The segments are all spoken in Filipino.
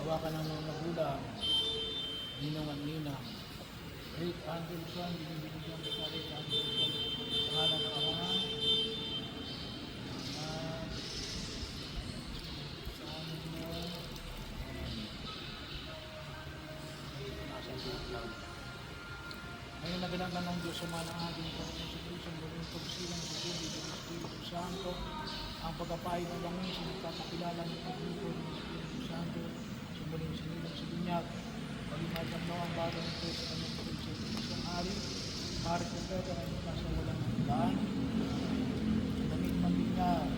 hawakan ng mga magulang, ninong at ninang. Rick Anderson, binibigyan sa Rick Anderson, pangalan ng Ama, sa amin mo, ngayon naganagan ng Diyos sa ng ating Panginoon sa Kristo, ang gawing pagsilang sa Diyos, ng Espiritu Santo, ang pagkapain ng langis, ang nagkakakilala ng pagluto ng Espiritu Santo, sa muling sinilang sa binyag, palimagan mo ang bagay ng Diyos sa kanyang pagkakas sa isang hari, hari kong pwede na ito sa walang hanggan, damit ng binyag,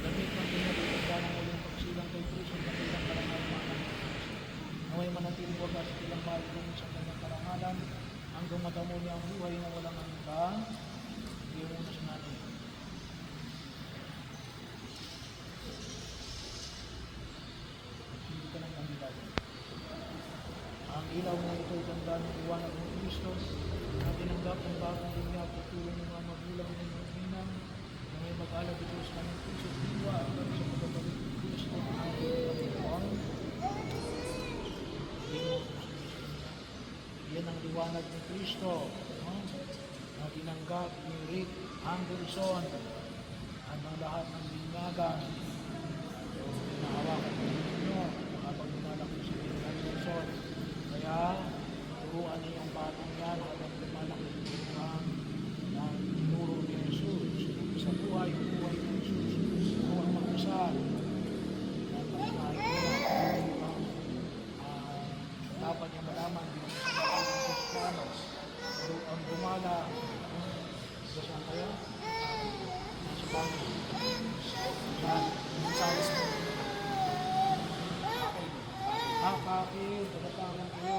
damit ng binyag, ipagda ng uling pagsilang kay Kristo, ang kakilang karangal mga naway manatiling wagas at ilang bahay kung sa kanyang karangalan hanggang matamo niya ang buhay na walang hanggan. Hindi mo na sinabi. Hindi ka nang kandidato. Ang ilaw na ito ay tanda ng iwanag ng Kristo na tinanggap ng bagong dunya at tulong ng mga magulang ng mga hinang na may mag-alag ito sa kanyang puso at diwa at sa pagkabalik ng Kristo ang ating Panginoon. Yan ang liwanag ni Kristo na tinanggap ni Rick Anderson at ang lahat ng binyagan. Pinahawakan ko ninyo habang lumalaki si Rick Anderson. Kaya turuan niyo ang batang yan habang lumalaki na tinuro ni Jesus sa buhay ni Jesus. Ito ang mag-asal dapat niya malaman din sa mga Kristiyano ang gumala saan kaya? Nasa bangin mensahes mo kakakil, talatangan kayo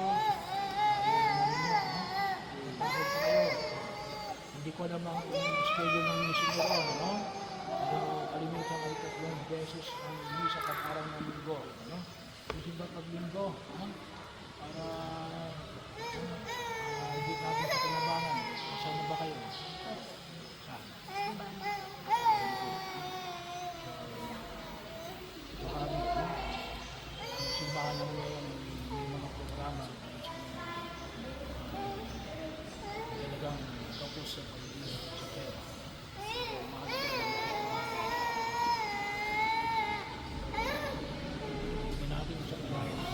takot kayo hindi ko alam ang schedule ng misionero no? Pero kalimitan ay 3 beses ang misa pag-araw ng linggo no? Kasi ba pag-linggo para hindi natin sa kinabangan. Saan na ba kayo? Saan? Marami po. Ang simbahan lang ngayon may mga programa talagang focus sa pag-ibig sa pera. So, mahalaga hindi natin sa kinabangan.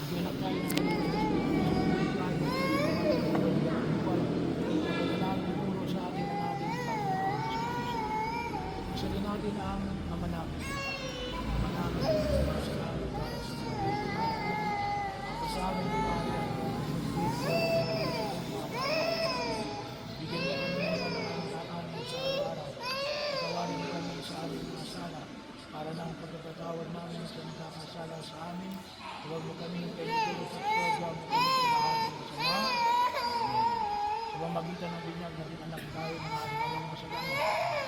Hindi na tayo ng sa atin ang ating Panginoon. Masalin natin ang Ama namin. Ama namin sa salamat para sa ang kasamin ng bayan. Bigyan niyo kami ng mga kakanin sa araw. Patawarin niyo kami sa aming mga sala para ng pagkakatawad namin sa nakakasala sa amin. Huwag mo kami kayo sa program kami sa lahat ng masama. Sa pamamagitan ng binyag, naging anak tayo ng ating amang masalamat.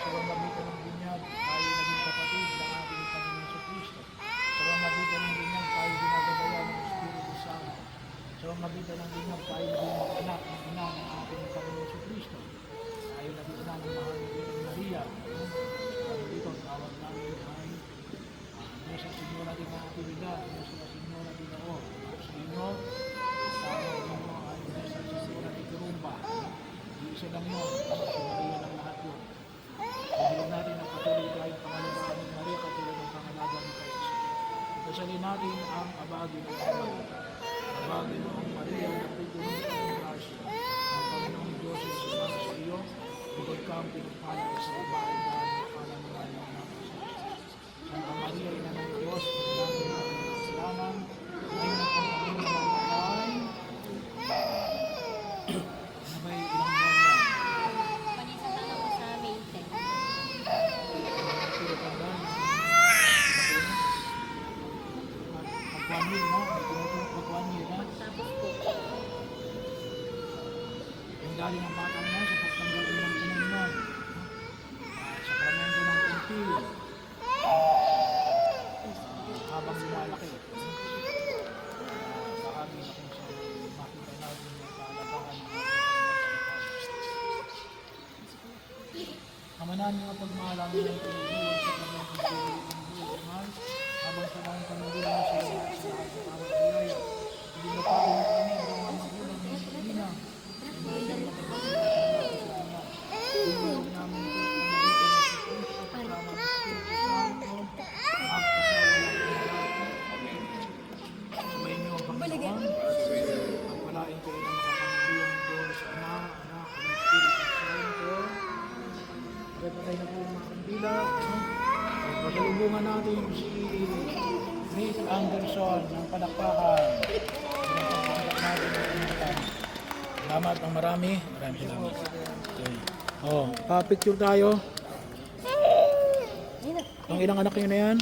Sa pamamagitan ng binyag, tayo naging kapatid ng ating Panginoon sa Kristo. Sa pamamagitan ng binyag, tayo ginagabayan ng Espiritu Santo. Sa pamamagitan ng binyag, tayo naging anak ng ina ng ating Panginoon sa Kristo. Tayo naging anak ng mahal ng Maria. Dito, tawag namin ay Nuestra Señora de la Natividad, Nuestra Señora de la O. Sa inyo, tawag ninyo ay Nuestra Señora de Corumba. Isa lang yun, si Maria ng lahat yun. Pagbilang natin ang patuloy kahit pangalagaan ng Maria, katulad ng pangalagaan ni Christ. Kasalin natin ang abagi ng Ama. Abagi ng Maria na pagdunong sa ng Rasyo. Ang Panginoong Diyos ay sumama sa iyo, bukod ka ang pinagpala sa babae dahil ang palamuhan ng anak sa Santa Maria, ina ng Diyos, pagdunong ng ating kasalanan, ngayon ang pagkakulang ng bahay, na may ilang buwan na. Panisa ka lang sa amin, te. Mag-1 year na, mag-1 year na. Tapos po, Yung galing ang batang mo sa pagtanggol ng Panginoon. Amanan niyo ang pagmahalang ng pag-iwan sa kanyang pag-iwan habang sa mga panagulang sa iyo at sa ating pamagayaya. Hindi mo pa rin kami ang mga magulang ng Pilipinas. Hindi mo siya matapagpapalala sa kanya. Tingnan namin ito ang magitan ng Kristo at kasama ng Espiritu Santo. Magpasawalang ng lahat. Sabay niyo ang Panginoon. Pagpalain kayo ng makapangyarihan Diyos, Ama, Anak, at Espiritu Santo. Patay na po ang mga kandila. Pasalubungan natin si Miss Anderson ng Palakpakan. Salamat ng marami. Maraming salamat. Okay. Oh, pa-picture tayo. Ang ilang anak niyo na yan?